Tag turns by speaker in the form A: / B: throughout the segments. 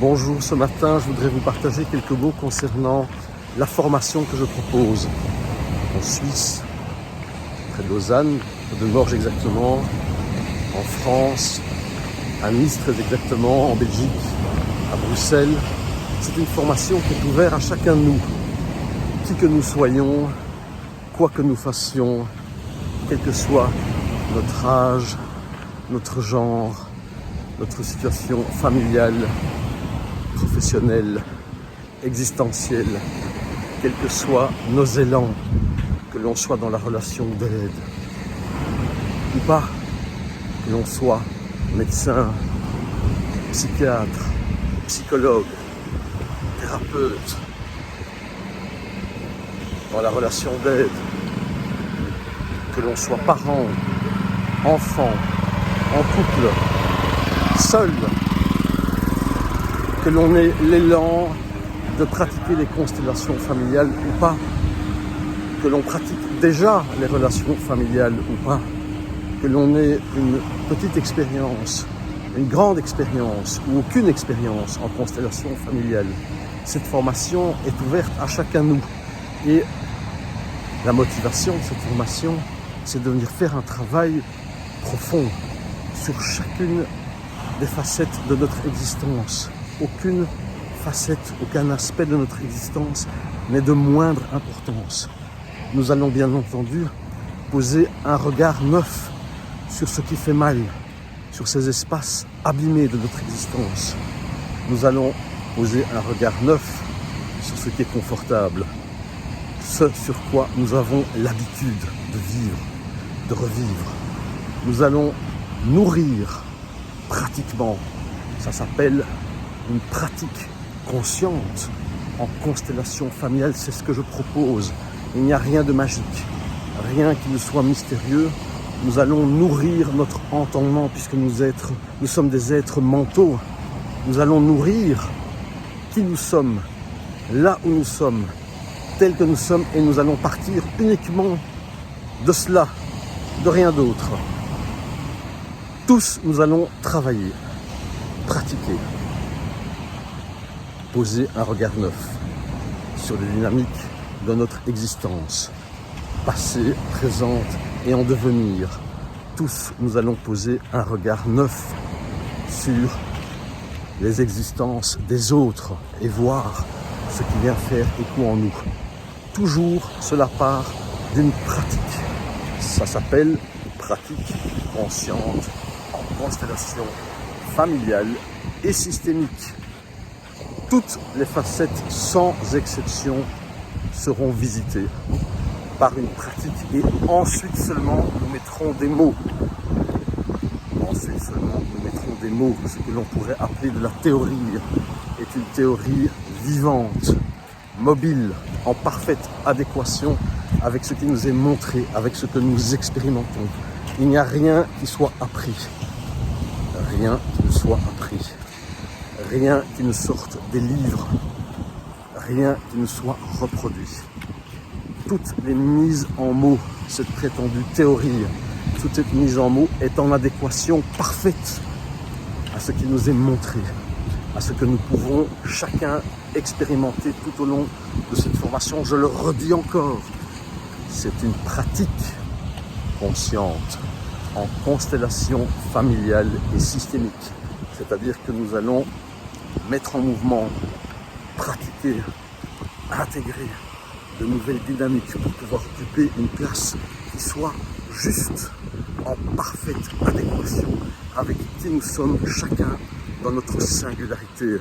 A: Bonjour, ce matin je voudrais vous partager quelques mots concernant la formation que je propose en Suisse, près de Lausanne, de Morges exactement, en France, à Nice très exactement, en Belgique, à Bruxelles. C'est une formation qui est ouverte à chacun de nous, qui que nous soyons, quoi que nous fassions, quel que soit notre âge, notre genre, notre situation familiale, professionnelle, existentielle, quels que soient nos élans, que l'on soit dans la relation d'aide ou pas, que l'on soit médecin, psychiatre, psychologue, thérapeute, dans la relation d'aide, que l'on soit parent, enfant, en couple, seul, que l'on ait l'élan de pratiquer les constellations familiales ou pas, que l'on pratique déjà les relations familiales ou pas, que l'on ait une petite expérience, une grande expérience ou aucune expérience en constellation familiale. Cette formation est ouverte à chacun de nous. Et la motivation de cette formation, c'est de venir faire un travail profond sur chacune des facettes de notre existence. Aucune facette, aucun aspect de notre existence n'est de moindre importance. Nous allons bien entendu poser un regard neuf sur ce qui fait mal, sur ces espaces abîmés de notre existence. Nous allons poser un regard neuf sur ce qui est confortable, ce sur quoi nous avons l'habitude de vivre, de revivre. Nous allons nourrir pratiquement, ça s'appelle une pratique consciente en constellation familiale, c'est ce que je propose. Il n'y a rien de magique, rien qui ne soit mystérieux. Nous allons nourrir notre entendement puisque nous sommes des êtres mentaux. Nous allons nourrir qui nous sommes, là où nous sommes, tels que nous sommes, et nous allons partir uniquement de cela, de rien d'autre. Tous, nous allons travailler, pratiquer, poser un regard neuf sur les dynamiques de notre existence, passée, présente et en devenir. Tous, nous allons poser un regard neuf sur les existences des autres et voir ce qui vient faire écho en nous. Toujours cela part d'une pratique. Ça s'appelle une pratique consciente en constellation familiale et systémique. Toutes les facettes, sans exception, seront visitées par une pratique et ensuite seulement nous mettrons des mots. Ensuite seulement nous mettrons des mots. Ce que l'on pourrait appeler de la théorie est une théorie vivante, mobile, en parfaite adéquation avec ce qui nous est montré, avec ce que nous expérimentons. Il n'y a rien qui soit appris. Rien qui ne soit appris. Rien qui ne sorte des livres, rien qui ne soit reproduit. Toutes les mises en mots, cette prétendue théorie, toute cette mise en mots est en adéquation parfaite à ce qui nous est montré, à ce que nous pouvons chacun expérimenter tout au long de cette formation. Je le redis encore, c'est une pratique consciente en constellation familiale et systémique. C'est-à-dire que nous allons mettre en mouvement, pratiquer, intégrer de nouvelles dynamiques pour pouvoir occuper une place qui soit juste, en parfaite adéquation avec qui nous sommes chacun dans notre singularité.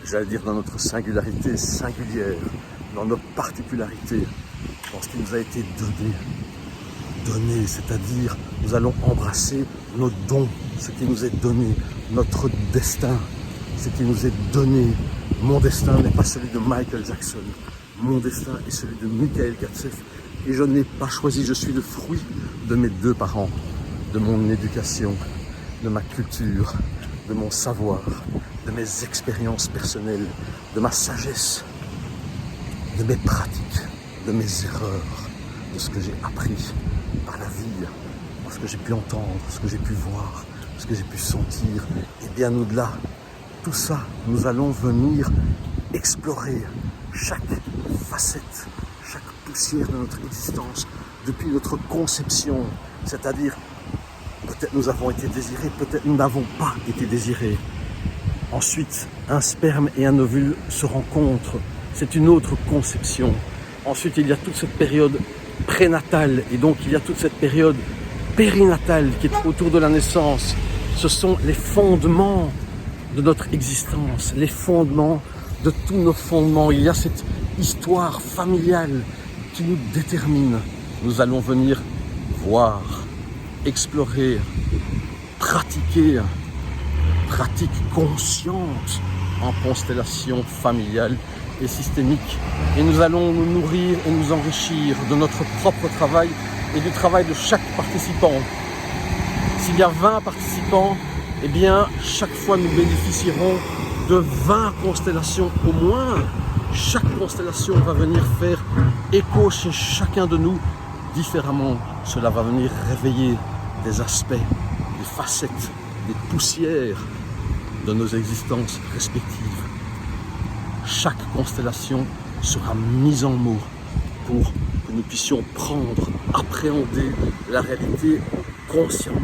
A: J'allais dire dans notre singularité singulière, dans nos particularités, dans ce qui nous a été donné. Donné, c'est-à-dire nous allons embrasser nos dons, ce qui nous est donné, notre destin, ce qui nous est donné. Mon destin n'est pas celui de Michael Jackson. Mon destin est celui de Michael Gatsev. Et je n'ai pas choisi, je suis le fruit de mes deux parents, de mon éducation, de ma culture, de mon savoir, de mes expériences personnelles, de ma sagesse, de mes pratiques, de mes erreurs, de ce que j'ai appris par la vie, par ce que j'ai pu entendre, ce que j'ai pu voir, ce que j'ai pu sentir, et bien au-delà, tout ça, nous allons venir explorer chaque facette, chaque poussière de notre existence depuis notre conception, c'est-à-dire peut-être nous avons été désirés, peut-être nous n'avons pas été désirés. Ensuite, un sperme et un ovule se rencontrent, c'est une autre conception. Ensuite, il y a toute cette période prénatale et donc il y a toute cette période périnatale qui est autour de la naissance. Ce sont les fondements de notre existence, les fondements de tous nos fondements. Il y a cette histoire familiale qui nous détermine. Nous allons venir voir, explorer, pratiquer, pratique consciente en constellation familiale et systémique. Et nous allons nous nourrir et nous enrichir de notre propre travail et du travail de chaque participant. S'il y a 20 participants, eh bien, chaque fois nous bénéficierons de 20 constellations au moins. Chaque constellation va venir faire écho chez chacun de nous différemment. Cela va venir réveiller des aspects, des facettes, des poussières de nos existences respectives. Chaque constellation sera mise en mots pour que nous puissions prendre, appréhender la réalité consciemment.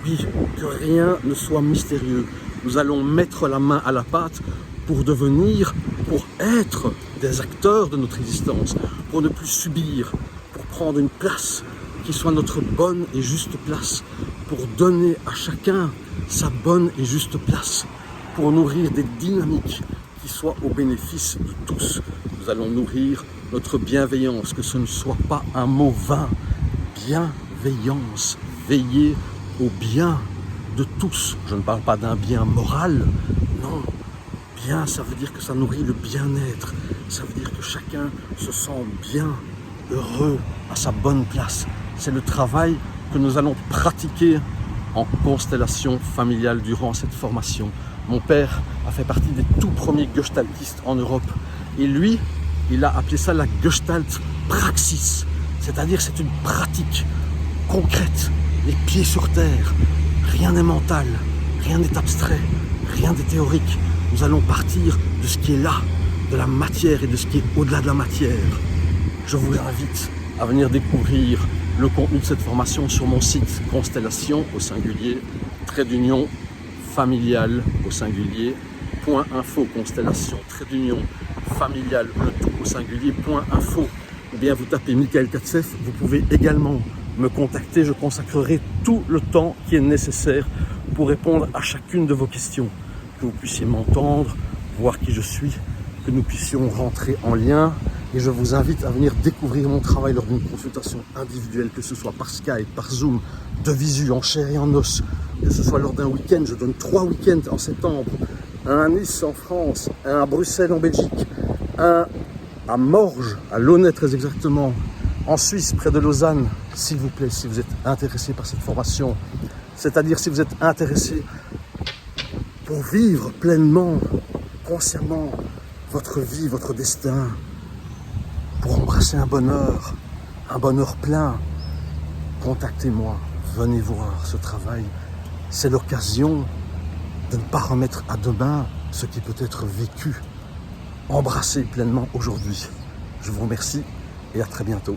A: Oui, que rien ne soit mystérieux. Nous allons mettre la main à la pâte pour devenir, pour être des acteurs de notre existence, pour ne plus subir, pour prendre une place qui soit notre bonne et juste place, pour donner à chacun sa bonne et juste place, pour nourrir des dynamiques qui soient au bénéfice de tous. Nous allons nourrir notre bienveillance, que ce ne soit pas un mot vain. Bienveillance, veiller au bien de tous. Je ne parle pas d'un bien moral, non. Bien, ça veut dire que ça nourrit le bien-être. Ça veut dire que chacun se sent bien, heureux, à sa bonne place. C'est le travail que nous allons pratiquer en constellation familiale durant cette formation. Mon père a fait partie des tout premiers gestaltistes en Europe. Et lui, il a appelé ça la Gestalt Praxis. C'est-à-dire c'est une pratique concrète, les pieds sur terre. Rien n'est mental, rien n'est abstrait, rien n'est théorique. Nous allons partir de ce qui est là, de la matière et de ce qui est au-delà de la matière. Je vous invite à venir découvrir le contenu de cette formation sur mon site Constellation au singulier, _familial au singulier, .info constellation, familial, le tout au singulier, .info. Ou bien vous tapez Michael Katsef, vous pouvez également me contacter, je consacrerai tout le temps qui est nécessaire pour répondre à chacune de vos questions, que vous puissiez m'entendre, voir qui je suis, que nous puissions rentrer en lien. Et je vous invite à venir découvrir mon travail lors d'une consultation individuelle, que ce soit par Skype, par Zoom, de visu, en chair et en os, que ce soit lors d'un week-end. Je donne 3 week-ends en septembre, un à Nice en France, un à Bruxelles en Belgique, un à Morges, à Launay très exactement, en Suisse, près de Lausanne, s'il vous plaît, si vous êtes intéressé par cette formation, c'est-à-dire si vous êtes intéressé pour vivre pleinement, consciemment, votre vie, votre destin, pour embrasser un bonheur plein, contactez-moi, venez voir ce travail. C'est l'occasion de ne pas remettre à demain ce qui peut être vécu, embrassé pleinement aujourd'hui. Je vous remercie et à très bientôt.